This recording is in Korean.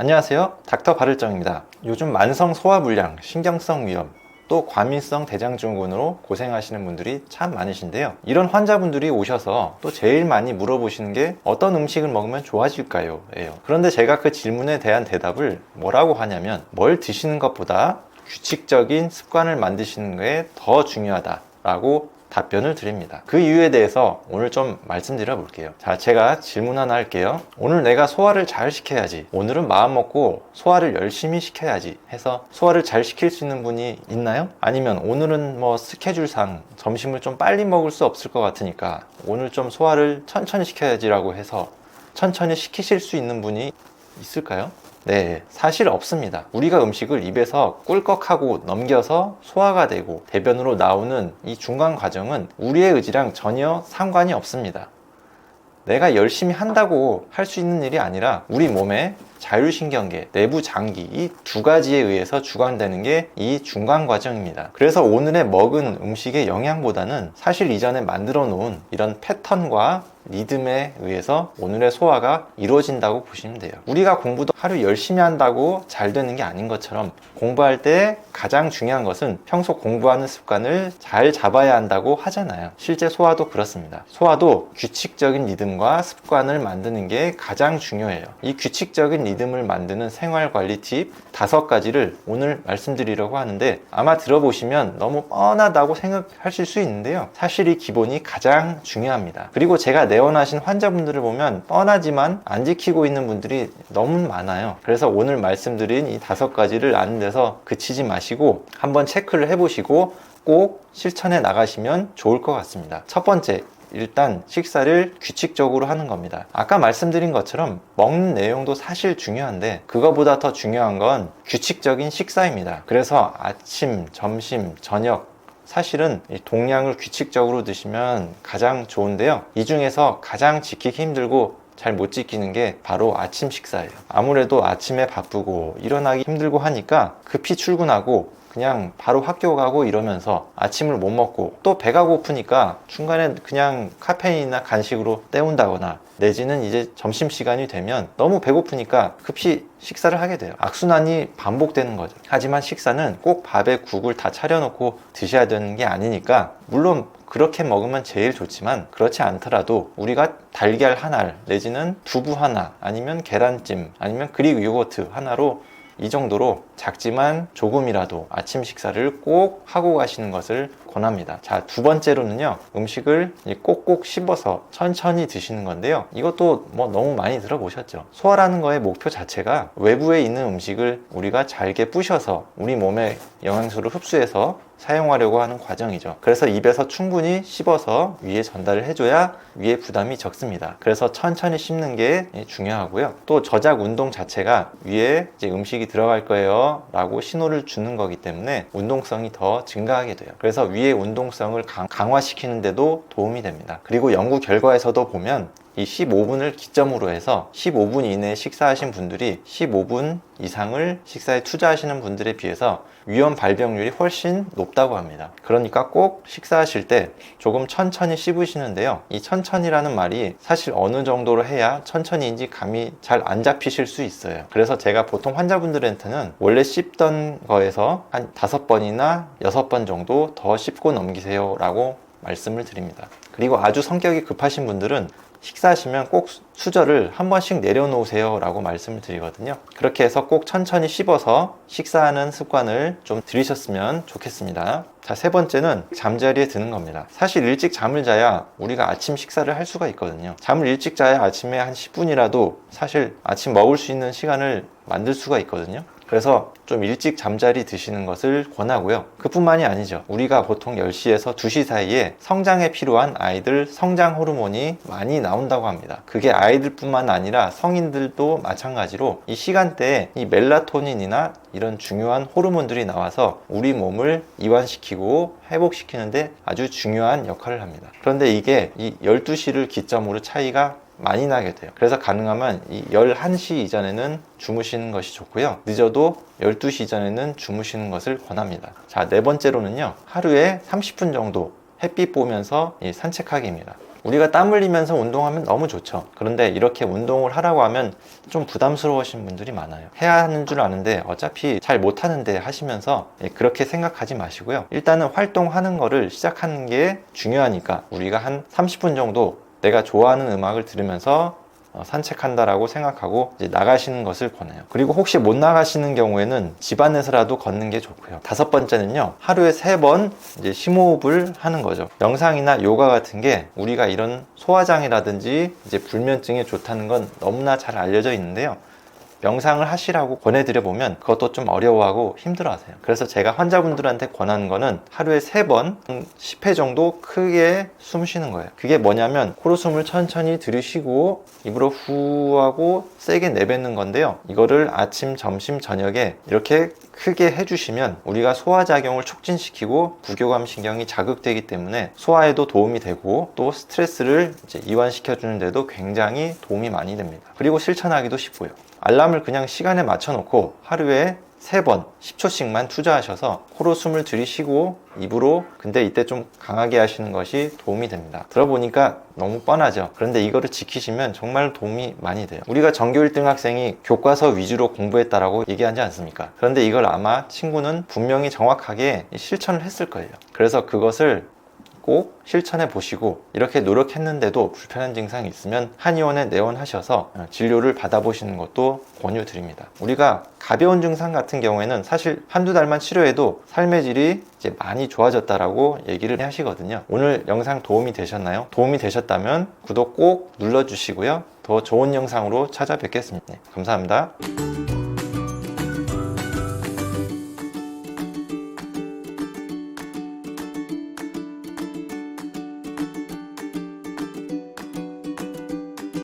안녕하세요, 닥터 바를정입니다. 요즘 만성 소화불량, 신경성 위염, 또 과민성 대장증후군으로 고생하시는 분들이 참 많으신데요. 이런 환자분들이 오셔서 또 제일 많이 물어보시는 게 어떤 음식을 먹으면 좋아질까요? 예요. 그런데 제가 그 질문에 대한 대답을 뭐라고 하냐면, 뭘 드시는 것보다 규칙적인 습관을 만드시는 게 더 중요하다라고 답변을 드립니다. 그 이유에 대해서 오늘 좀 말씀드려 볼게요. 자, 제가 질문 하나 할게요. 오늘 내가 소화를 잘 시켜야지, 오늘은 마음 먹고 소화를 열심히 시켜야지 해서 소화를 잘 시킬 수 있는 분이 있나요? 아니면 오늘은 뭐 스케줄상 점심을 좀 빨리 먹을 수 없을 것 같으니까 오늘 좀 소화를 천천히 시켜야지 라고 해서 천천히 시키실 수 있는 분이 있을까요? 네, 사실 없습니다. 우리가 음식을 입에서 꿀꺽하고 넘겨서 소화가 되고 대변으로 나오는 이 중간 과정은 우리의 의지랑 전혀 상관이 없습니다. 내가 열심히 한다고 할 수 있는 일이 아니라 우리 몸의 자율신경계, 내부 장기, 이 두 가지에 의해서 주관되는 게 이 중간 과정입니다. 그래서 오늘의 먹은 음식의 영양보다는 사실 이전에 만들어 놓은 이런 패턴과 리듬에 의해서 오늘의 소화가 이루어진다고 보시면 돼요. 우리가 공부도 하루 열심히 한다고 잘 되는 게 아닌 것처럼, 공부할 때 가장 중요한 것은 평소 공부하는 습관을 잘 잡아야 한다고 하잖아요. 실제 소화도 그렇습니다. 소화도 규칙적인 리듬과 습관을 만드는 게 가장 중요해요. 이 규칙적인 리듬을 만드는 생활관리 팁 5가지를 오늘 말씀드리려고 하는데, 아마 들어보시면 너무 뻔하다고 생각하실 수 있는데요, 사실 이 기본이 가장 중요합니다. 그리고 제가 내원하신 환자분들을 보면 뻔하지만 안 지키고 있는 분들이 너무 많아요. 그래서 오늘 말씀드린 이 5가지를 아는 데서 그치지 마시고 한번 체크를 해보시고 꼭 실천해 나가시면 좋을 것 같습니다. 첫 번째, 일단 식사를 규칙적으로 하는 겁니다. 아까 말씀드린 것처럼 먹는 내용도 사실 중요한데 그거보다 더 중요한 건 규칙적인 식사입니다. 그래서 아침, 점심, 저녁, 사실은 이 동량을 규칙적으로 드시면 가장 좋은데요, 이 중에서 가장 지키기 힘들고 잘 못 지키는 게 바로 아침 식사예요. 아무래도 아침에 바쁘고 일어나기 힘들고 하니까 급히 출근하고 그냥 바로 학교 가고 이러면서 아침을 못 먹고, 또 배가 고프니까 중간에 그냥 카페인이나 간식으로 때운다거나, 내지는 이제 점심시간이 되면 너무 배고프니까 급히 식사를 하게 돼요. 악순환이 반복되는 거죠. 하지만 식사는 꼭 밥에 국을 다 차려놓고 드셔야 되는 게 아니니까, 물론 그렇게 먹으면 제일 좋지만 그렇지 않더라도 우리가 달걀 하나 내지는 두부 하나, 아니면 계란찜, 아니면 그릭 요거트 하나로 이 정도로 작지만 조금이라도 아침 식사를 꼭 하고 가시는 것을 권합니다. 자, 두 번째로는요, 음식을 꼭꼭 씹어서 천천히 드시는 건데요, 이것도 뭐 너무 많이 들어보셨죠. 소화라는 거의 목표 자체가 외부에 있는 음식을 우리가 잘게 부셔서 우리 몸에 영양소를 흡수해서 사용하려고 하는 과정이죠. 그래서 입에서 충분히 씹어서 위에 전달을 해줘야 위에 부담이 적습니다. 그래서 천천히 씹는 게 중요하고요. 또 저작 운동 자체가 위에 이제 음식이 들어갈 거예요 라고 신호를 주는 거기 때문에 운동성이 더 증가하게 돼요. 그래서 위의 운동성을 강화시키는 데도 도움이 됩니다. 그리고 연구 결과에서도 보면 이 15분을 기점으로 해서 15분 이내에 식사하신 분들이 15분 이상을 식사에 투자하시는 분들에 비해서 위험 발병률이 훨씬 높다고 합니다. 그러니까 꼭 식사하실 때 조금 천천히 씹으시는데요, 이 천천히라는 말이 사실 어느 정도로 해야 천천히인지 감이 잘 안 잡히실 수 있어요. 그래서 제가 보통 환자분들한테는 원래 씹던 거에서 한 5번이나 6번 정도 더 씹고 넘기세요 라고 말씀을 드립니다. 그리고 아주 성격이 급하신 분들은 식사하시면 꼭 수저를 한 번씩 내려놓으세요 라고 말씀을 드리거든요. 그렇게 해서 꼭 천천히 씹어서 식사하는 습관을 좀 들이셨으면 좋겠습니다. 자, 세 번째는 잠자리에 드는 겁니다. 사실 일찍 잠을 자야 우리가 아침 식사를 할 수가 있거든요. 잠을 일찍 자야 아침에 한 10분이라도 사실 아침 먹을 수 있는 시간을 만들 수가 있거든요. 그래서 좀 일찍 잠자리 드시는 것을 권하고요. 그뿐만이 아니죠. 우리가 보통 10시에서 2시 사이에 성장에 필요한 아이들 성장 호르몬이 많이 나온다고 합니다. 그게 아이들뿐만 아니라 성인들도 마찬가지로 이 시간대에 이 멜라토닌이나 이런 중요한 호르몬들이 나와서 우리 몸을 이완시키고 회복시키는데 아주 중요한 역할을 합니다. 그런데 이게 이 12시를 기점으로 차이가 많이 나게 돼요. 그래서 가능하면 이 11시 이전에는 주무시는 것이 좋고요, 늦어도 12시 이전에는 주무시는 것을 권합니다. 자, 네 번째로는요, 하루에 30분 정도 햇빛 보면서 산책하기입니다. 우리가 땀 흘리면서 운동하면 너무 좋죠. 그런데 이렇게 운동을 하라고 하면 좀 부담스러우신 분들이 많아요. 해야 하는 줄 아는데 어차피 잘 못하는데 하시면서 그렇게 생각하지 마시고요. 일단은 활동하는 거를 시작하는 게 중요하니까 우리가 한 30분 정도 내가 좋아하는 음악을 들으면서 산책한다라고 생각하고 이제 나가시는 것을 권해요. 그리고 혹시 못 나가시는 경우에는 집안에서라도 걷는 게 좋고요. 5번째는요, 하루에 3번 이제 심호흡을 하는 거죠. 명상이나 요가 같은 게 우리가 이런 소화장애라든지 이제 불면증에 좋다는 건 너무나 잘 알려져 있는데요. 명상을 하시라고 권해드려 보면 그것도 좀 어려워하고 힘들어하세요. 그래서 제가 환자분들한테 권하는 거는 하루에 3번 10회 정도 크게 숨 쉬는 거예요. 그게 뭐냐면 코로 숨을 천천히 들이쉬고 입으로 후 하고 세게 내뱉는 건데요. 이거를 아침, 점심, 저녁에 이렇게 크게 해주시면 우리가 소화작용을 촉진시키고 부교감 신경이 자극되기 때문에 소화에도 도움이 되고 또 스트레스를 이제 이완시켜주는 데도 굉장히 도움이 많이 됩니다. 그리고 실천하기도 쉽고요. 알람을 그냥 시간에 맞춰 놓고 하루에 3번 10초씩만 투자하셔서 코로 숨을 들이쉬고 입으로, 근데 이때 좀 강하게 하시는 것이 도움이 됩니다. 들어보니까 너무 뻔하죠. 그런데 이거를 지키시면 정말 도움이 많이 돼요. 우리가 전교 1등 학생이 교과서 위주로 공부했다라고 얘기하지 않습니까? 그런데 이걸 아마 친구는 분명히 정확하게 실천을 했을 거예요. 그래서 그것을 꼭 실천해 보시고, 이렇게 노력했는데도 불편한 증상이 있으면 한의원에 내원하셔서 진료를 받아보시는 것도 권유드립니다. 우리가 가벼운 증상 같은 경우에는 사실 한두 달만 치료해도 삶의 질이 이제 많이 좋아졌다라고 얘기를 하시거든요. 오늘 영상 도움이 되셨나요? 도움이 되셨다면 구독 꼭 눌러주시고요. 더 좋은 영상으로 찾아뵙겠습니다. 감사합니다.